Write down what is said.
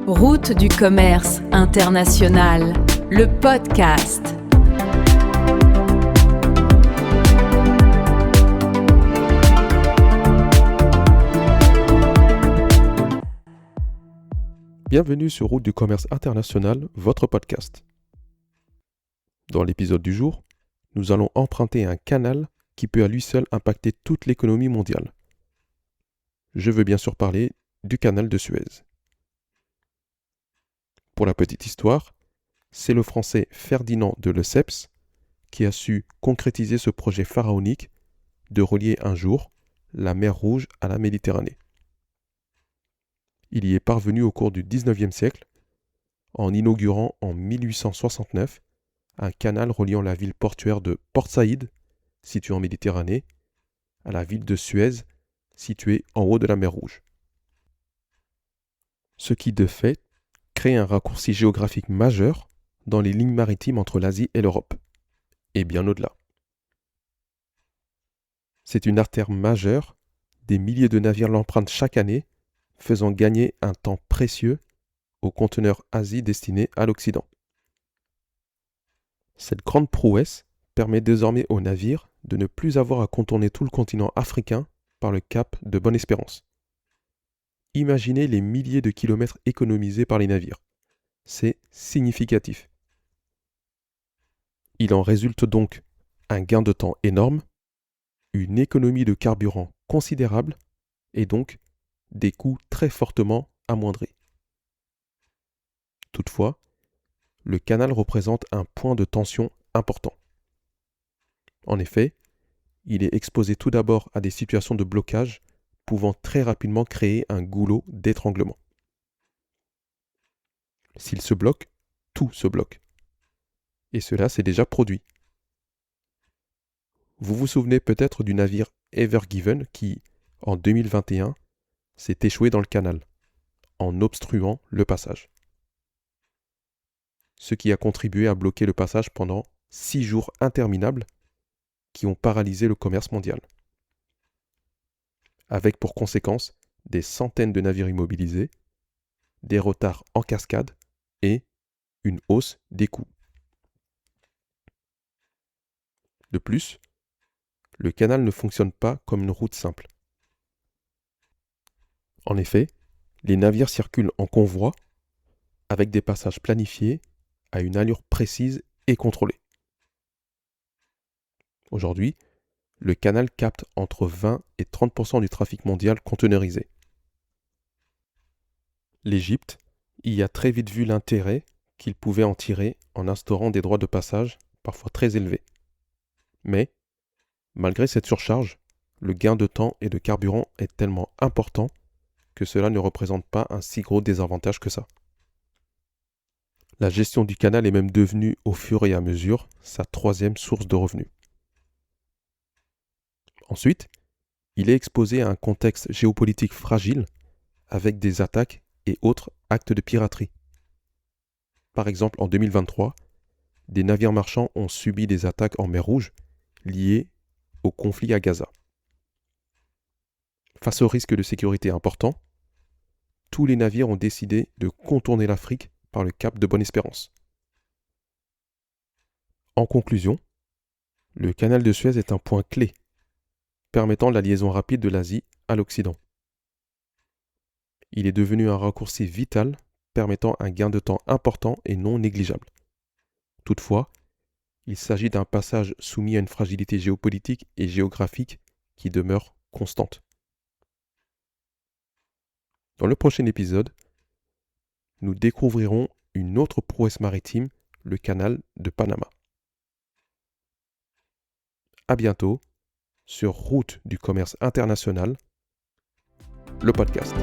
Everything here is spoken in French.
Route du commerce international, le podcast. Bienvenue sur Route du commerce international, votre podcast. Dans l'épisode du jour, nous allons emprunter un canal qui peut à lui seul impacter toute l'économie mondiale. Je veux bien sûr parler du canal de Suez. Pour la petite histoire, c'est le Français Ferdinand de Lesseps qui a su concrétiser ce projet pharaonique de relier un jour la mer Rouge à la Méditerranée. Il y est parvenu au cours du XIXe siècle en inaugurant en 1869 un canal reliant la ville portuaire de Port Saïd, située en Méditerranée, à la ville de Suez, située en haut de la mer Rouge. Ce qui, de fait, crée un raccourci géographique majeur dans les lignes maritimes entre l'Asie et l'Europe, et bien au-delà. C'est une artère majeure, des milliers de navires l'empruntent chaque année, faisant gagner un temps précieux aux conteneurs Asie destinés à l'Occident. Cette grande prouesse permet désormais aux navires de ne plus avoir à contourner tout le continent africain par le cap de Bonne-Espérance. Imaginez les milliers de kilomètres économisés par les navires. C'est significatif. Il en résulte donc un gain de temps énorme, une économie de carburant considérable et donc des coûts très fortement amoindris. Toutefois, le canal représente un point de tension important. En effet, il est exposé tout d'abord à des situations de blocage pouvant très rapidement créer un goulot d'étranglement. S'il se bloque, tout se bloque. Et cela s'est déjà produit. Vous vous souvenez peut-être du navire Ever Given qui, en 2021, s'est échoué dans le canal, en obstruant le passage. Ce qui a contribué à bloquer le passage pendant 6 jours interminables qui ont paralysé le commerce mondial. Avec pour conséquence des centaines de navires immobilisés, des retards en cascade et une hausse des coûts. De plus, le canal ne fonctionne pas comme une route simple. En effet, les navires circulent en convoi avec des passages planifiés à une allure précise et contrôlée. Aujourd'hui, le canal capte entre 20 et 30% du trafic mondial conteneurisé. L'Égypte y a très vite vu l'intérêt qu'il pouvait en tirer en instaurant des droits de passage parfois très élevés. Mais, malgré cette surcharge, le gain de temps et de carburant est tellement important que cela ne représente pas un si gros désavantage que ça. La gestion du canal est même devenue, au fur et à mesure, sa troisième source de revenus. Ensuite, il est exposé à un contexte géopolitique fragile avec des attaques et autres actes de piraterie. Par exemple, en 2023, des navires marchands ont subi des attaques en mer Rouge liées au conflit à Gaza. Face au risque de sécurité important, tous les navires ont décidé de contourner l'Afrique par le cap de Bonne-Espérance. En conclusion, le canal de Suez est un point clé permettant la liaison rapide de l'Asie à l'Occident. Il est devenu un raccourci vital permettant un gain de temps important et non négligeable. Toutefois, il s'agit d'un passage soumis à une fragilité géopolitique et géographique qui demeure constante. Dans le prochain épisode, nous découvrirons une autre prouesse maritime, le canal de Panama. À bientôt sur Route du commerce international, le podcast.